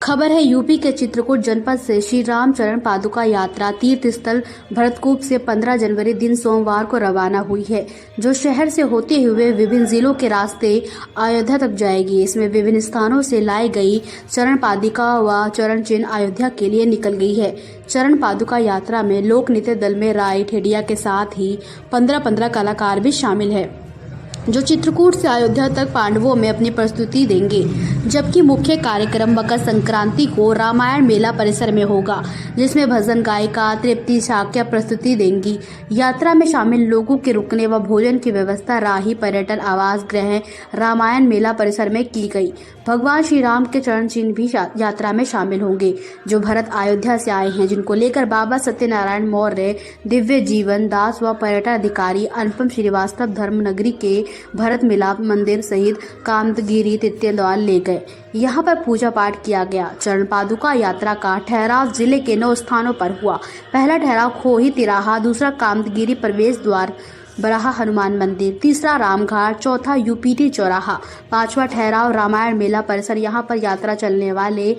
खबर है यूपी के चित्रकूट जनपद से श्री राम चरण पादुका यात्रा तीर्थ स्थल भरतकूप से 15 जनवरी दिन सोमवार को रवाना हुई है, जो शहर से होते हुए विभिन्न जिलों के रास्ते अयोध्या तक जाएगी। इसमें विभिन्न स्थानों से लाई गई चरण पादुका व चरण चिन्ह अयोध्या के लिए निकल गई है। चरण पादुका यात्रा में लोक नृत्य दल में राय ठेडिया के साथ ही 15 कलाकार भी शामिल है, जो चित्रकूट से अयोध्या तक पांडवों में अपनी प्रस्तुति देंगे। जबकि मुख्य कार्यक्रम मकर संक्रांति को रामायण मेला परिसर में होगा, जिसमें भजन गायिका तृप्ति शाक्य प्रस्तुति देंगी। यात्रा में शामिल लोगों के रुकने व भोजन की व्यवस्था राही पर्यटन आवास गृह रामायण मेला परिसर में की गई। भगवान श्री राम के चरण चिन्ह भी यात्रा में शामिल होंगे, जो भरत अयोध्या से आए हैं, जिनको लेकर बाबा सत्यनारायण मौर्य, दिव्य जीवन दास व पर्यटन अधिकारी अनुपम श्रीवास्तव धर्मनगरी के भरत मिलाप मंदिर सहित कामदगिरी तीर्थद्वार ले गए। यहाँ पर पूजा पाठ किया गया। चरण पादुका यात्रा का ठहराव जिले के 9 स्थानों पर हुआ। पहला ठहराव खोही तिराहा, दूसरा कामदगिरी प्रवेश द्वार बराहा हनुमान मंदिर, तीसरा रामघाट, चौथा यूपीटी चौराहा, 5वां ठहराव रामायण मेला परिसर। यहाँ पर यात्रा चलने वाले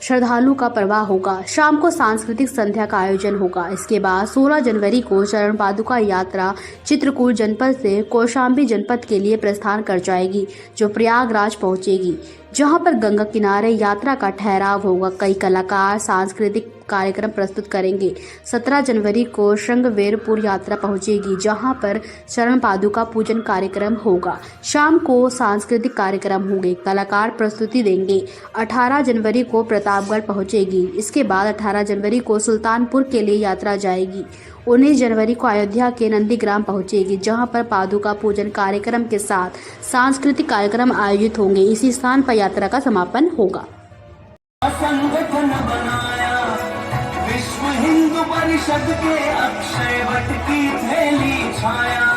श्रद्धालु का प्रवाह होगा। शाम को सांस्कृतिक संध्या का आयोजन होगा। इसके बाद 16 जनवरी को चरण पादुका यात्रा चित्रकूट जनपद से कौशाम्बी जनपद के लिए प्रस्थान कर जाएगी, जो प्रयागराज पहुंचेगी, जहां पर गंगा किनारे यात्रा का ठहराव होगा। कई कलाकार सांस्कृतिक कार्यक्रम प्रस्तुत करेंगे। 17 जनवरी को श्रृंगवेरपुर यात्रा पहुंचेगी, जहां पर चरण पादुका पूजन कार्यक्रम होगा। शाम को सांस्कृतिक कार्यक्रम होंगे, कलाकार प्रस्तुति देंगे। 18 जनवरी को प्रतापगढ़ पहुंचेगी। इसके बाद 18 जनवरी को सुल्तानपुर के लिए यात्रा जाएगी। 19 जनवरी को अयोध्या के नंदीग्राम पहुंचेगी, जहां पर पादुका पूजन कार्यक्रम के साथ सांस्कृतिक कार्यक्रम आयोजित होंगे। इसी स्थान पर यात्रा का समापन होगा। संगठन बनाया विश्व हिंदू परिषद के अक्षय वट की थैली छाया।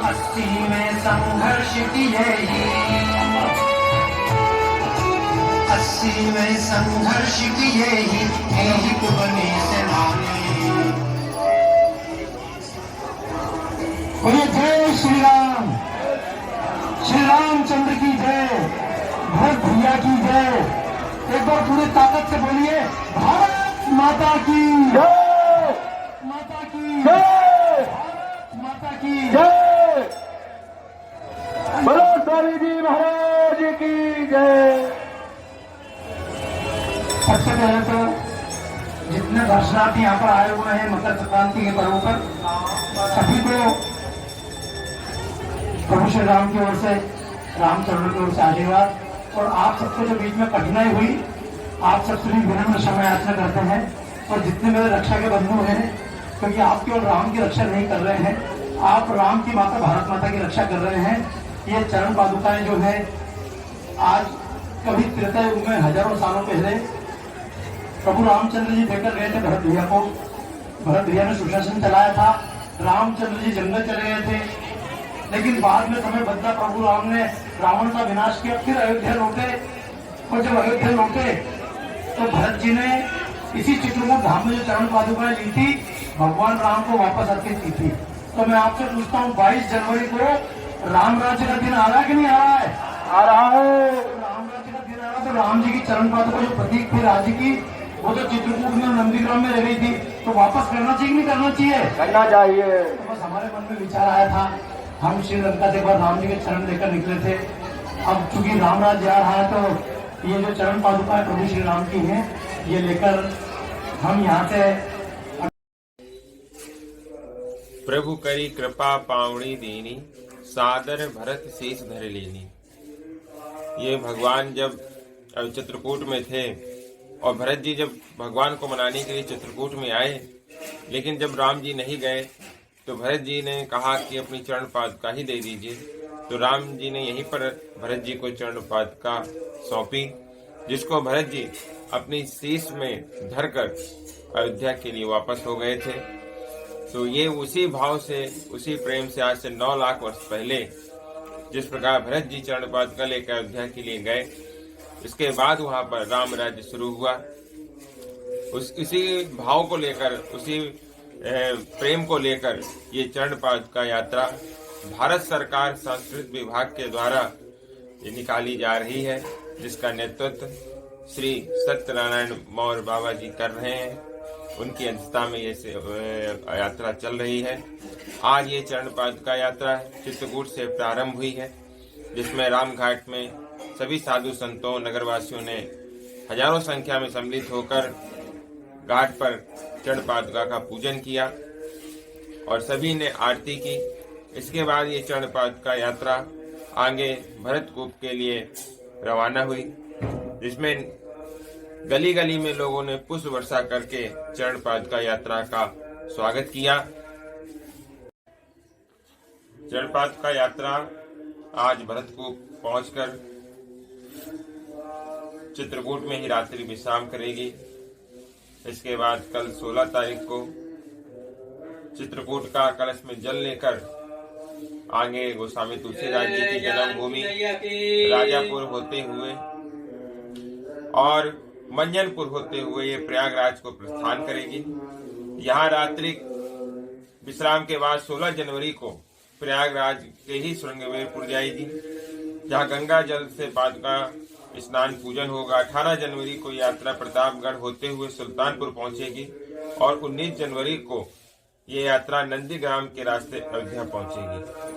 80 में संघर्ष की है ये, 80 में संघर्ष की है एक बनी सेनानी। बोलिए जय श्री राम, श्री रामचंद्र की जय, भरत भैया की जय। एक बार पूरी ताकत से बोलिए भारत माता की जय, माता की जय, भारत माता की जय, बोलो स्वामी जी महाराज की जय। सबसे पहले तो जितने दर्शनार्थी यहाँ पर आए हुए हैं मकर संक्रांति के पर्व पर, सभी को प्रभु श्री राम की ओर से, रामचंद्र की ओर से आशीर्वाद। और आप सबको जो बीच में कठिनाई हुई, आप सबसे भी विनम्र क्षमा याचना करते हैं। और जितने मेरे रक्षा के बंधु हैं, क्योंकि आप केवल राम की रक्षा नहीं कर रहे हैं, आप राम की माता भारत माता की रक्षा कर रहे हैं। ये चरण पादुकाएं जो है, आज कभी त्रेता युग में हजारों सालों पहले प्रभु रामचंद्र जी देकर गए थे भरत भैया को। भरत भैया ने सुशासन चलाया था, रामचंद्र जी जंगल चले गए थे, लेकिन बाद में समय बदला, प्रभु राम ने रावण का विनाश किया, फिर अयोध्या लौटे। और जब अयोध्या लौटे तो भरत जी ने इसी चित्रकूट धाम में जो चरण पादुकाएं ली थी, भगवान राम को वापस अर्पित की थी। तो मैं आपसे पूछता हूँ, 22 जनवरी को राम राज्य का दिन आ रहा है कि नहीं आ रहा है? आ रहा है। राम राज्य का दिन आ रहा है, तो राम जी की चरण पादुका जो प्रतीक थी राज्य की, वो तो चित्रकूट में नंदीग्राम में रह गई थी, तो वापस करना चाहिए कि नहीं करना चाहिए? करना चाहिए। तो बस हमारे मन में विचार आया था, हम श्रीलंका से बाद राम जी के चरण लेकर निकले थे। अब चूंकि राम राज्य आ रहा है, तो ये जो चरण पादुका प्रभु श्री राम की हैं, ये लेकर हम यहाँ से। प्रभु करी कृपा पावनी दीनी, सादर भरत शीस धर लेनी। ये भगवान जब चित्रकूट में थे और भरत जी जब भगवान को मनाने के लिए चित्रकूट में आए, लेकिन जब राम जी नहीं गए तो भरत जी ने कहा कि अपनी चरण पादुका ही दे दीजिए। तो राम जी ने यहीं पर भरत जी को चरण पादुका सौंपी, जिसको भरत जी अपनी शीश में धरकर अयोध्या के लिए वापस हो गए थे। तो ये उसी भाव से, उसी प्रेम से आज से 9 लाख वर्ष पहले जिस प्रकार भरत जी चरण पादुका लेकर अयोध्या के लिए गए, इसके बाद वहां पर राम राज्य शुरू हुआ। उसी भाव को लेकर, उसी प्रेम को लेकर ये चरण पादुका यात्रा भारत सरकार संस्कृति विभाग के द्वारा ये निकाली जा रही है, जिसका नेतृत्व श्री सत्यनारायण मौर्य बाबा जी कर रहे हैं। उनकी अध्यक्षता में ये यात्रा चल रही है। आज ये चरण पादुका यात्रा चित्रकूट से प्रारंभ हुई है, जिसमें रामघाट में सभी साधु संतों नगरवासियों ने हजारों संख्या में सम्मिलित होकर घाट पर चरण पादुका का पूजन किया और सभी ने आरती की। इसके बाद ये चरण पादुका यात्रा आगे भरतकूप के लिए रवाना हुई, जिसमें गली गली में लोगों ने पुष्प वर्षा करके चरण पादुका यात्रा का स्वागत किया। चरण पादुका यात्रा आज भरतकूप पहुंचकर चित्रकूट में ही रात्रि विश्राम करेगी। इसके बाद कल 16 तारीख को चित्रकूट का कलश में जल लेकर आगे गोस्वामी तुलसीदास जी की जन्मभूमि राजापुर होते हुए और मंजनपुर होते हुए ये प्रयागराज को प्रस्थान करेगी। यहाँ रात्रि विश्राम के बाद 16 जनवरी को प्रयागराज के ही श्रृंगवेरपुर जाएगी, जहाँ गंगा जल से पादुका स्नान पूजन होगा। 18 जनवरी को यात्रा प्रतापगढ़ होते हुए सुल्तानपुर पहुंचेगी और 19 जनवरी को ये यात्रा नंदीग्राम के रास्ते अयोध्या पहुंचेगी।